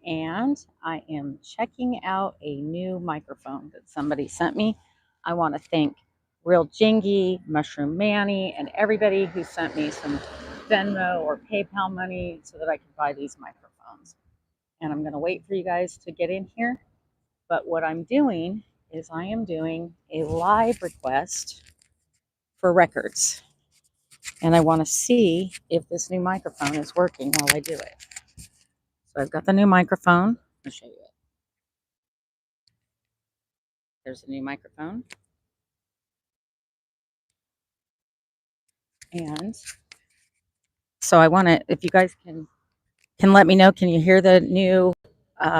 and I am checking out a new microphone that somebody sent me. I want to thank Real Jingy, Mushroom Manny, and everybody who sent me some Venmo or PayPal money so that I could buy these microphones. And I'm going to wait for you guys to get in here. But what I'm doing is I am doing a live request for records. And I want to see if this new microphone is working while I do it. So I've got the new microphone. I'll show you it. There's a new microphone. And so I want to, if you guys can let me know, can you hear the new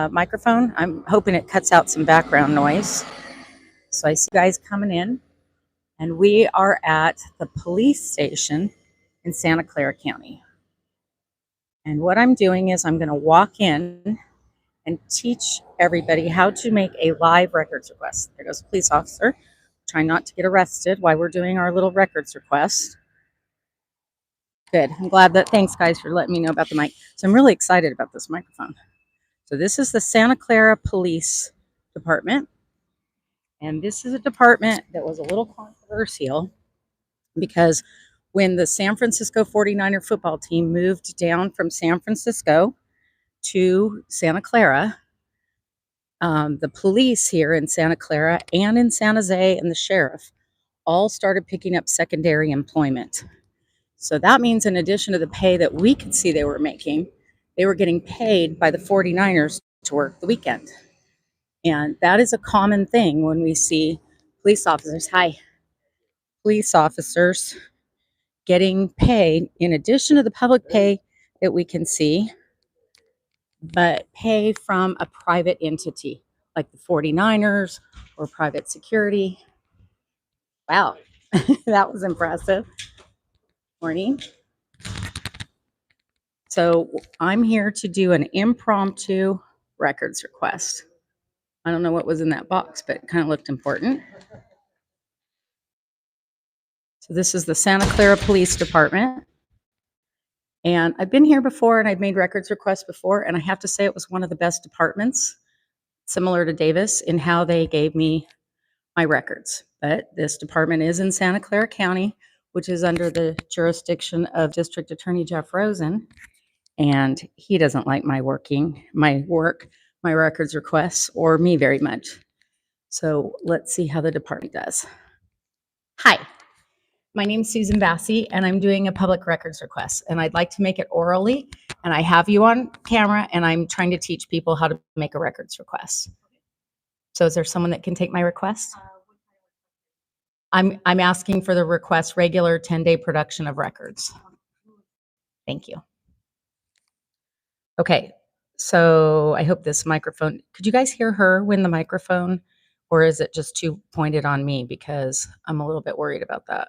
microphone? I'm hoping it cuts out some background noise. So I see you guys coming in, and we are at the police station in Santa Clara County. And what I'm doing is I'm going to walk in and teach everybody how to make a live records request. There goes a police officer trying not to get arrested while we're doing our little records request. Good. I'm glad that, thanks guys for letting me know about the mic. So I'm really excited about this microphone. So this is the Santa Clara Police Department. And this is a department that was a little controversial because when the San Francisco 49er football team moved down from San Francisco to Santa Clara, the police here in Santa Clara and in San Jose and the sheriff all started picking up secondary employment. So that means in addition to the pay that we could see they were making, they were getting paid by the 49ers to work the weekend. And that is a common thing when we see police officers, police officers getting paid in addition to the public pay that we can see, but pay from a private entity like the 49ers or private security. Wow, that was impressive. Morning. So I'm here to do an impromptu records request. I don't know what was in that box, but it kind of looked important. So this is the Santa Clara Police Department. And I've been here before and I've made records requests before. And I have to say it was one of the best departments, similar to Davis, in how they gave me my records. But this department is in Santa Clara County, which is under the jurisdiction of District Attorney Jeff Rosen. And he doesn't like my work, my records requests, or me very much. So let's see how the department does. Hi, my name's Susan Bassey, and I'm doing a public records request. And I'd like to make it orally, and I have you on camera, and I'm trying to teach people how to make a records request. So is there someone that can take my request? I'm asking for the request, regular 10-day production of records. Thank you. Okay, so I hope this microphone, could you guys hear her when the microphone, or is it just too pointed on me? Because I'm a little bit worried about that.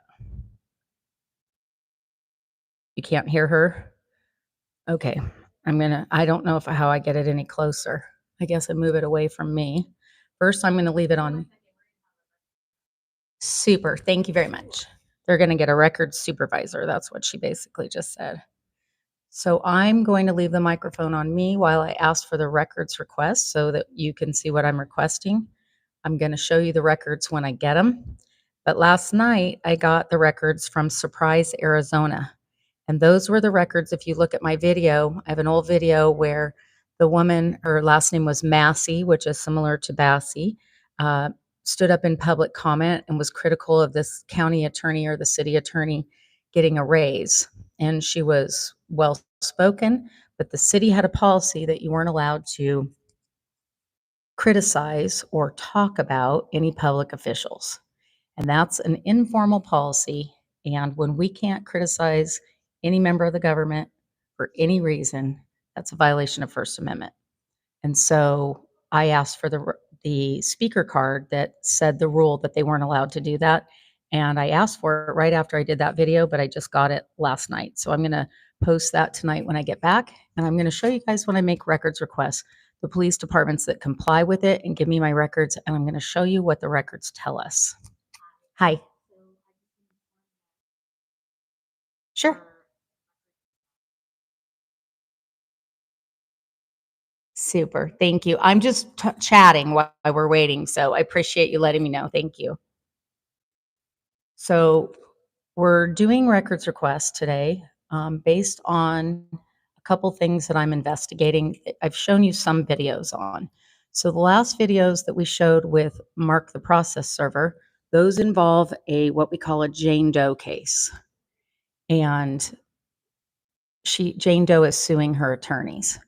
You can't hear her? Okay, I don't know how I get it any closer. I guess I move it away from me. First, I'm gonna leave it on. Super, thank you very much. They're gonna get a records supervisor. That's what she basically just said. So I'm going to leave the microphone on me while I ask for the records request so that you can see what I'm requesting. I'm going to show you the records when I get them. But last night I got the records from Surprise, Arizona. And those were the records. If you look at my video, I have an old video where the woman, her last name was Massey, which is similar to Bassey, stood up in public comment and was critical of this county attorney or the city attorney getting a raise. And she was well spoken, but the city had a policy that you weren't allowed to criticize or talk about any public officials. And that's an informal policy. And when we can't criticize any member of the government for any reason, that's a violation of First Amendment. And so I asked for the speaker card that said the rule that they weren't allowed to do that. And I asked for it right after I did that video, but I just got it last night. So I'm going to post that tonight when I get back. And I'm going to show you guys when I make records requests, the police departments that comply with it and give me my records. And I'm going to show you what the records tell us. Hi. Sure. Super. Thank you. I'm just chatting while we're waiting, so I appreciate you letting me know. Thank you. So we're doing records requests today based on a couple things that I'm investigating. I've shown you some videos on. So the last videos that we showed with Mark the process server, those involve what we call a Jane Doe case. And Jane Doe is suing her attorneys.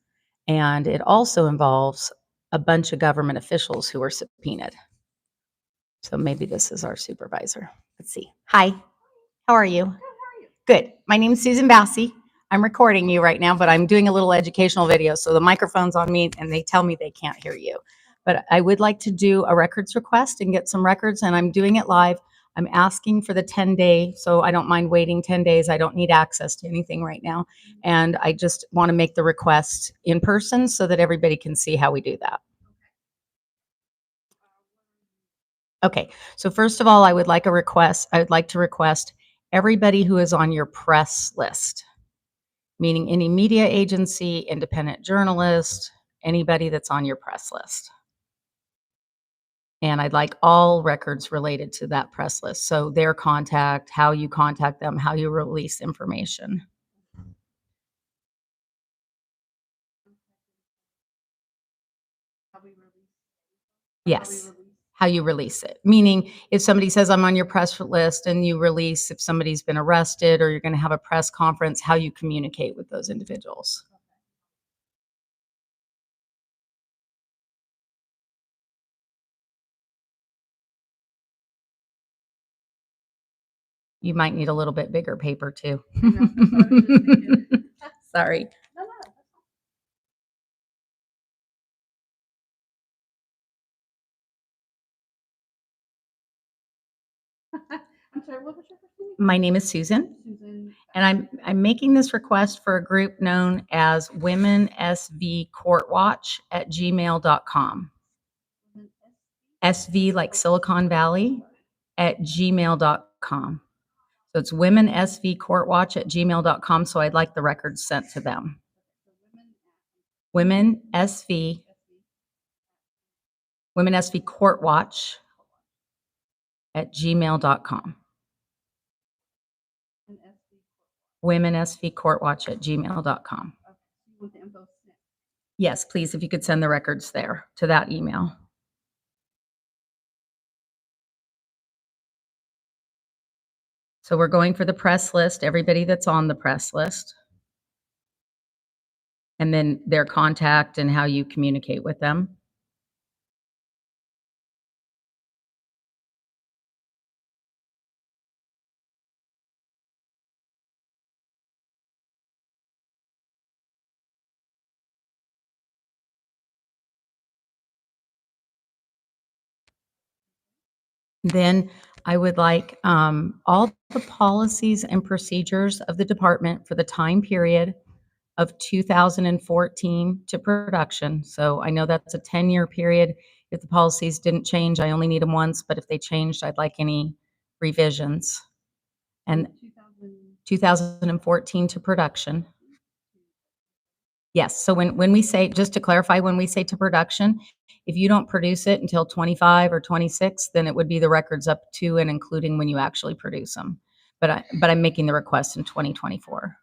And it also involves a bunch of government officials who are subpoenaed. So maybe this is our supervisor. Let's see. Hi, how are you? Good. My name is Susan Bassey. I'm recording you right now, but I'm doing a little educational video. So the microphone's on me and they tell me they can't hear you. But I would like to do a records request and get some records, and I'm doing it live. I'm asking for the 10-day, so I don't mind waiting 10 days. I don't need access to anything right now. And I just want to make the request in person so that everybody can see how we do that. Okay, so first of all, I would like to request everybody who is on your press list, meaning any media agency, independent journalist, anybody that's on your press list. And I'd like all records related to that press list. So their contact, how you contact them, how you release information. Yes, how you release it. Meaning if somebody says, I'm on your press list, and you release if somebody's been arrested or you're going to have a press conference, how you communicate with those individuals. You might need a little bit bigger paper too. Sorry. I'm sorry, what was your first name? My name is Susan, and I'm making this request for a group known as WomenSV Court Watch at gmail.com. SV like Silicon Valley at gmail.com. So it's WomenSV Court Watch at gmail.com. So I'd like the records sent to them. WomenSV Court Watch at gmail.com. WomenSV Court Watch at gmail.com. Yes, please, if you could send the records there to that email. So we're going for the press list, everybody that's on the press list, and then their contact and how you communicate with them. Then I would like all the policies and procedures of the department for the time period of 2014 to production. So I know that's a 10-year period. If the policies didn't change, I only need them once, but if they changed, I'd like any revisions. And 2014 to production. Yes, so when we say, just to clarify, when we say to production, if you don't produce it until 25 or 26, then it would be the records up to and including when you actually produce them. But I'm making the request in 2024.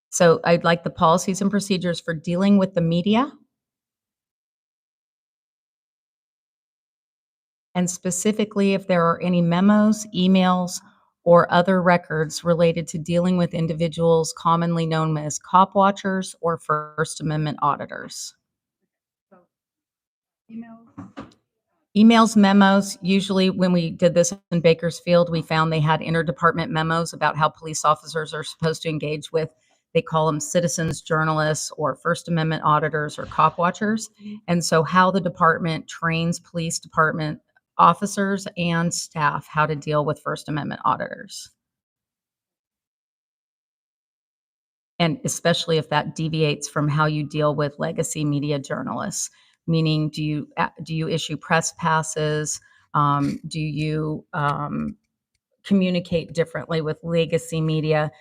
So I'd like the policies and procedures for dealing with the media, and specifically if there are any memos, emails, or other records related to dealing with individuals commonly known as cop watchers or First Amendment auditors. Emails, memos. Usually when we did this in Bakersfield, we found they had interdepartment memos about how police officers are supposed to engage with, they call them citizens, journalists, or First Amendment auditors or cop watchers. And so how the department trains police department officers and staff how to deal with First Amendment auditors. And especially if that deviates from how you deal with legacy media journalists, meaning do you issue press passes? Do you communicate differently with legacy media?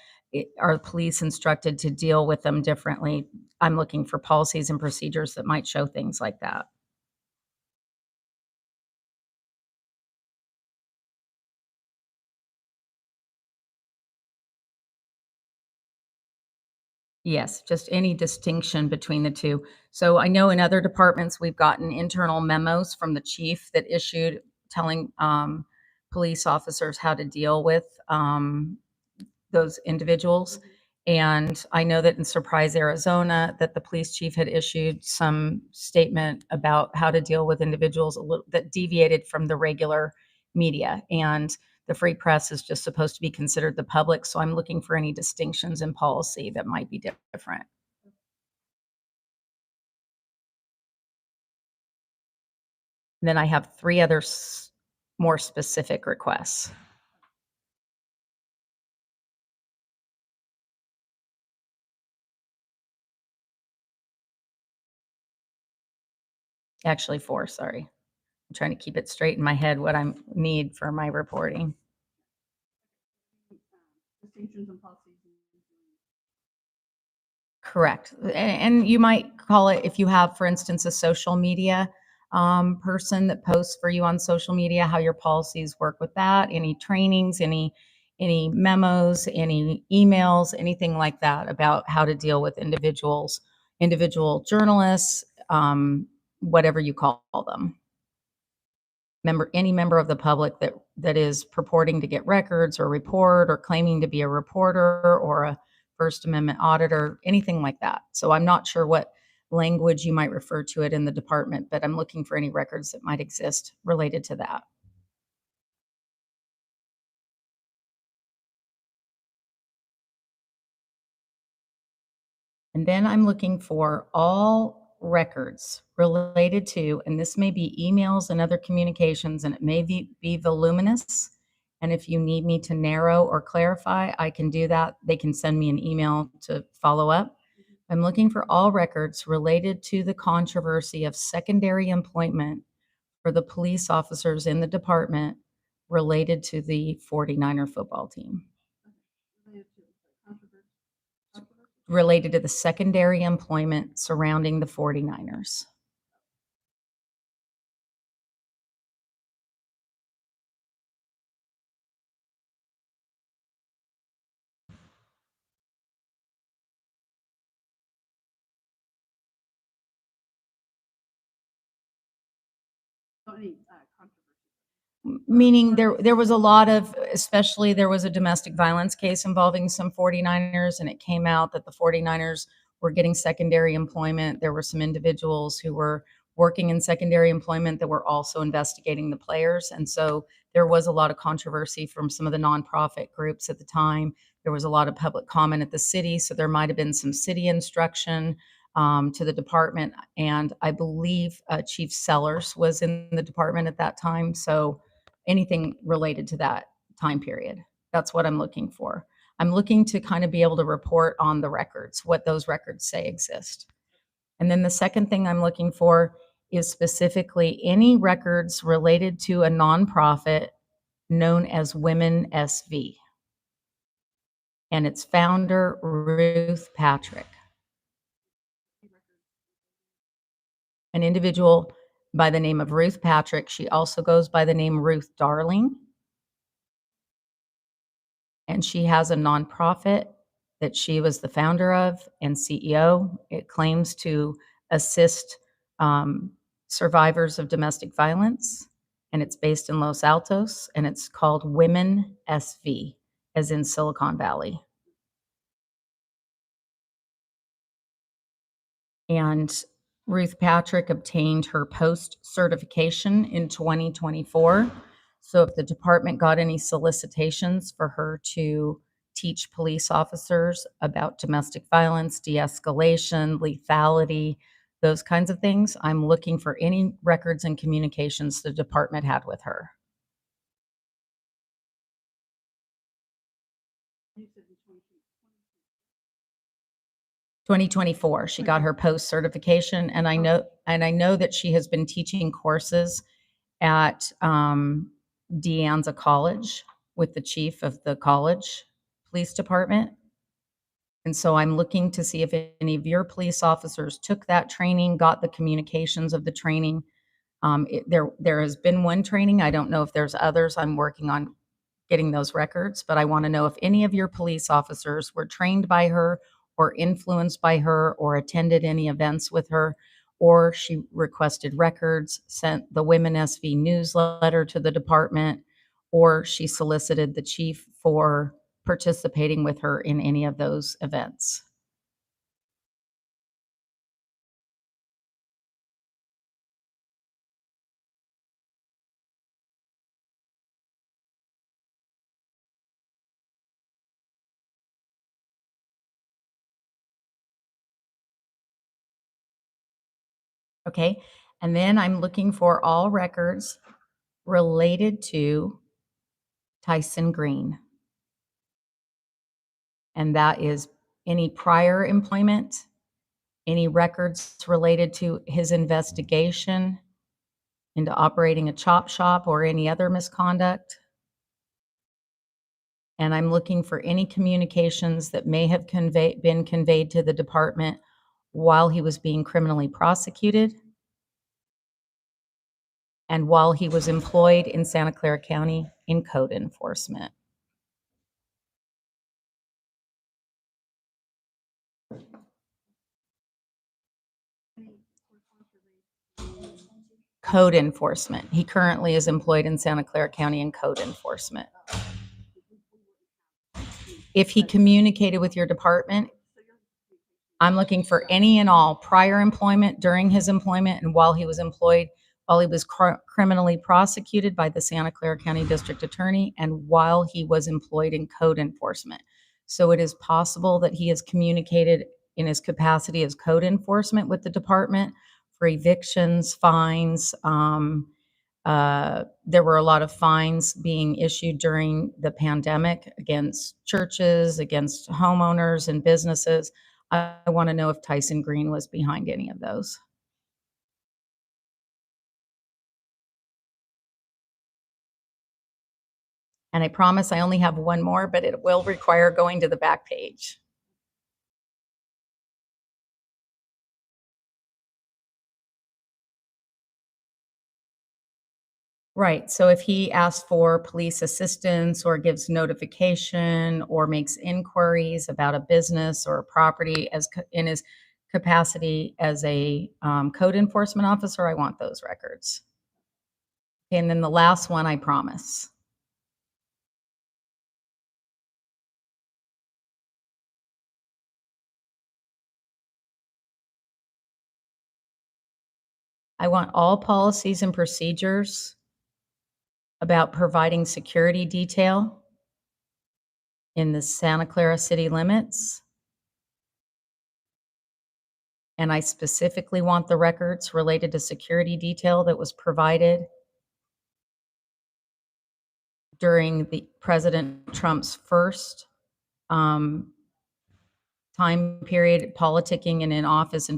are police instructed to deal with them differently? I'm looking for policies and procedures that might show things like that. Yes, just any distinction between the two. So I know in other departments, we've gotten internal memos from the chief that issued telling police officers how to deal with those individuals. And I know that in Surprise, Arizona, that the police chief had issued some statement about how to deal with individuals that deviated from the regular media. And the free press is just supposed to be considered the public. So I'm looking for any distinctions in policy that might be different. And then I have three other more specific requests. Actually, four, sorry. I'm trying to keep it straight in my head what I need for my reporting. Distinctions and policies. Correct. And you might call it, if you have, for instance, a social media person that posts for you on social media, how your policies work with that, any trainings, any memos, any emails, anything like that about how to deal with individual journalists, whatever you call them. Any member of the public that is purporting to get records or report or claiming to be a reporter or a First Amendment auditor, anything like that. So I'm not sure what language you might refer to it in the department, but I'm looking for any records that might exist related to that. And then I'm looking for all records related to, and this may be emails and other communications, and it may be voluminous. And if you need me to narrow or clarify, I can do that. They can send me an email to follow up. I'm looking for all records related to the controversy of secondary employment for the police officers in the department related to the 49er football team. Related to the secondary employment surrounding the 49ers. Any controversy. Meaning there was a lot of, especially there was a domestic violence case involving some 49ers, and it came out that the 49ers were getting secondary employment. There were some individuals who were working in secondary employment that were also investigating the players. And so there was a lot of controversy from some of the nonprofit groups at the time. There was a lot of public comment at the city. So there might have been some city instruction to the department. And I believe Chief Sellers was in the department at that time. So anything related to that time period. That's what I'm looking for. I'm looking to kind of be able to report on the records, what those records say exist. And then the second thing I'm looking for is specifically any records related to a nonprofit known as WomenSV and its founder, Ruth Patrick. An individual by the name of Ruth Patrick. She also goes by the name Ruth Darling. And she has a nonprofit that she was the founder of and CEO. It claims to assist survivors of domestic violence, and it's based in Los Altos, and it's called Women SV, as in Silicon Valley. And Ruth Patrick obtained her post certification in 2024. So if the department got any solicitations for her to teach police officers about domestic violence, de-escalation, lethality, those kinds of things, I'm looking for any records and communications the department had with her. You said in 2024, she got her post certification, and I know that she has been teaching courses at De Anza College with the chief of the college police department. And so I'm looking to see if any of your police officers took that training, got the communications of the training. There has been one training. I don't know if there's others. I'm working on getting those records, but I want to know if any of your police officers were trained by her or influenced by her or attended any events with her, or she requested records, sent the WomenSV newsletter to the department, or she solicited the chief for participating with her in any of those events. Okay. And then I'm looking for all records related to Tyson Green. And that is any prior employment, any records related to his investigation into operating a chop shop or any other misconduct. And I'm looking for any communications that may have been conveyed to the department while he was being criminally prosecuted and while he was employed in Santa Clara County in code enforcement. Any correspondence related Code enforcement. He currently is employed in Santa Clara County in code enforcement. If he communicated with your department, I'm looking for any and all prior employment, during his employment, and while he was employed, while he was criminally prosecuted by the Santa Clara County District Attorney, and while he was employed in code enforcement. So it is possible that he has communicated in his capacity as code enforcement with the department for evictions, fines. There were a lot of fines being issued during the pandemic against churches, against homeowners and businesses. I want to know if Tyson Green was behind any of those. And I promise I only have one more, but it will require going to the back page. Right. So if he asks for police assistance or gives notification or makes inquiries about a business or a property in his capacity as a code enforcement officer, I want those records. And then the last one, I promise. I want all policies and procedures about providing security detail in the Santa Clara city limits. And I specifically want the records related to security detail that was provided during the President Trump's first time period politicking and in office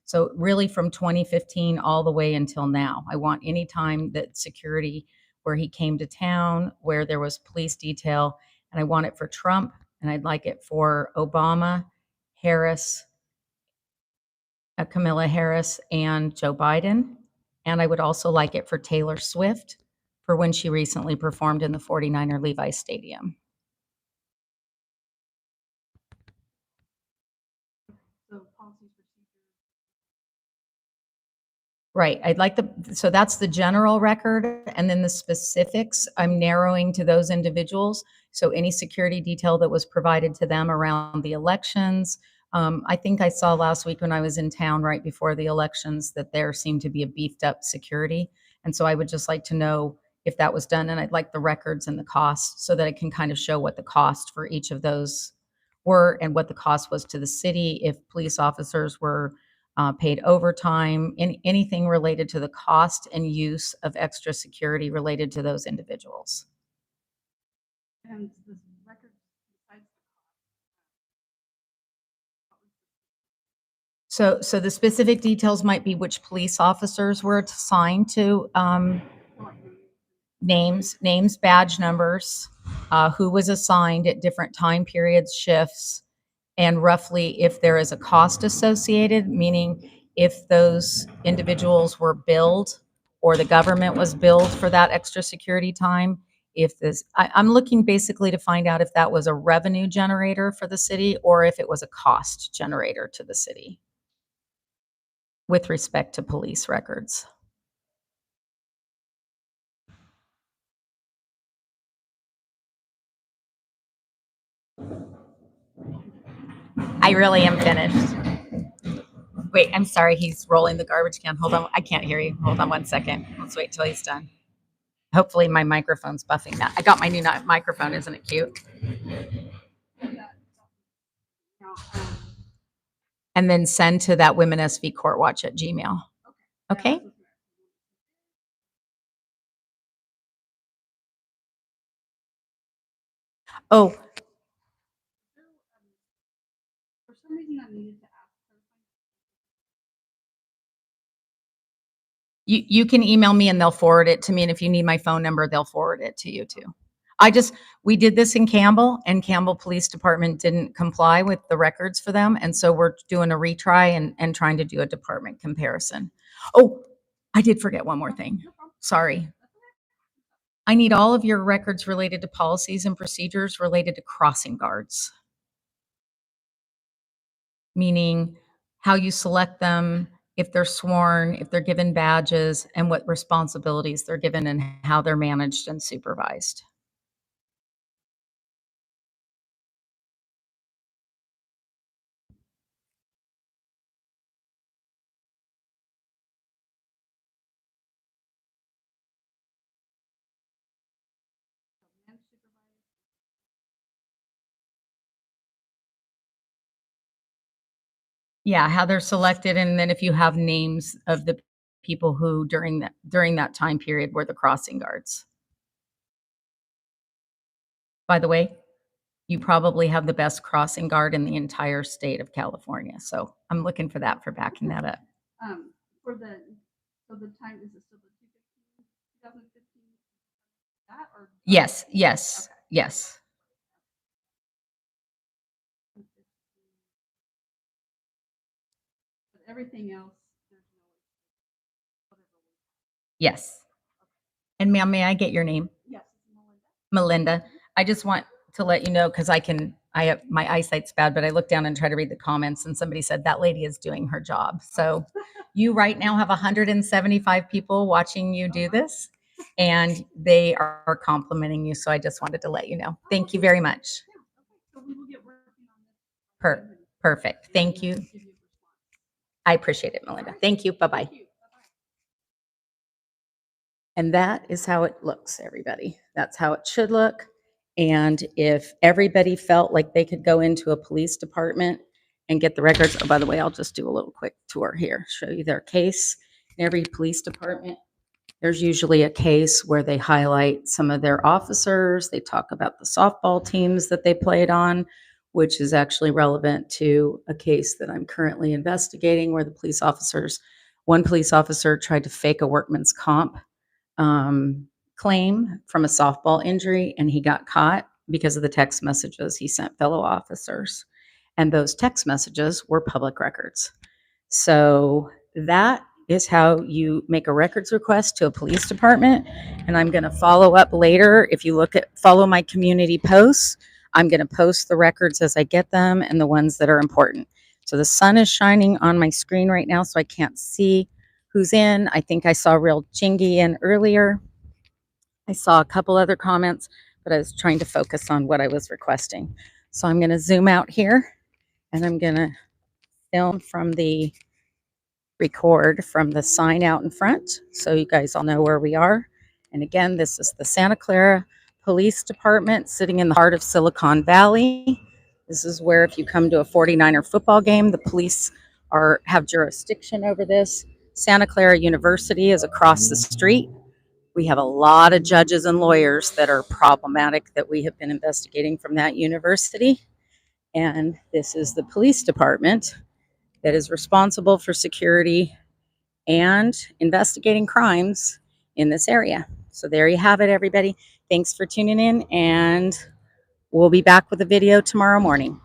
so really from 2015 all the way until now. I want any time that security where he came to town, where there was police detail, and I want it for Trump, and I'd like it for Obama, Harris, Kamala Harris, and Joe Biden. And I would also like it for Taylor Swift for when she recently performed in the 49er Levi Stadium. So policies, procedures. Right. So that's the general record. And then the specifics, I'm narrowing to those individuals. So any security detail that was provided to them around the elections. I think I saw last week when I was in town right before the elections that there seemed to be a beefed up security. And so I would just like to know if that was done. And I'd like the records and the cost so that I can kind of show what the cost for each of those were and what the cost was to the city if police officers were paid overtime, anything related to the cost and use of extra security related to those individuals. And this record besides the cost. So the specific details might be which police officers were assigned to names, badge numbers, who was assigned at different time periods, shifts, and roughly if there is a cost associated, meaning if those individuals were billed or the government was billed for that extra security time. If this, I'm looking basically to find out if that was a revenue generator for the city or if it was a cost generator to the city with respect to police records. I really am finished. Wait, I'm sorry. He's rolling the garbage can. Hold on. I can't hear you. Hold on 1 second. Let's wait till he's done. Hopefully my microphone's buffing that. I got my new microphone. Isn't it cute? Now, And then send to that WomenSV courtwatch at Gmail. Okay. Oh, for some reason I needed to ask her. you can email me and they'll forward it to me. And if you need my phone number, they'll forward it to you too. We did this in Campbell and Campbell Police Department didn't comply with the records for them. And so we're doing a retry and trying to do a department comparison. Oh, I did forget one more thing. Sorry. I need all of your records related to policies and procedures related to crossing guards. Meaning how you select them, if they're sworn, if they're given badges, and what responsibilities they're given and how they're managed and supervised. And supervisor. Yeah, how they're selected, and then if you have names of the people who during that time period were the crossing guards. By the way, you probably have the best crossing guard in the entire state of California. So I'm looking for that for backing that up. For the, so the time, is it still the 2015? That or? Yes, yes, Okay. yes. But everything else, there's no, whatever. Yes. And ma'am, may I get your name? Yes, it's Melinda. I just want to let you know, because I have, my eyesight's bad, but I looked down and tried to read the comments and somebody said that lady is doing her job. So you right now have 175 people watching you do this and they are complimenting you. So I just wanted to let you know. Thank you very much. Yeah, okay, so we will get working on this. Perfect. Thank you. Give you a response. I appreciate it, Melinda. Thank you. Bye-bye. Thank you. Bye-bye. And that is how it looks, everybody. That's how it should look. And if everybody felt like they could go into a police department and get the records, oh, by the way, I'll just do a little quick tour here, show you their case. In every police department, there's usually a case where they highlight some of their officers. They talk about the softball teams that they played on, which is actually relevant to a case that I'm currently investigating where one police officer tried to fake a workman's comp claim from a softball injury, and he got caught because of the text messages he sent fellow officers. And those text messages were public records. So that is how you make a records request to a police department. And I'm going to follow up later. If you follow my community posts, I'm going to post the records as I get them and the ones that are important. So the sun is shining on my screen right now, so I can't see who's in. I think I saw Real Chingy in earlier. I saw a couple other comments, but I was trying to focus on what I was requesting. So I'm going to zoom out here and I'm going to film from the record from the sign out in front so you guys all know where we are. And again, this is the Santa Clara Police Department sitting in the heart of Silicon Valley. This is where if you come to a 49er football game, the police have jurisdiction over this. Santa Clara University is across the street. We have a lot of judges and lawyers that are problematic that we have been investigating from that university. And this is the police department that is responsible for security and investigating crimes in this area. So there you have it, everybody. Thanks for tuning in, and we'll be back with a video tomorrow morning.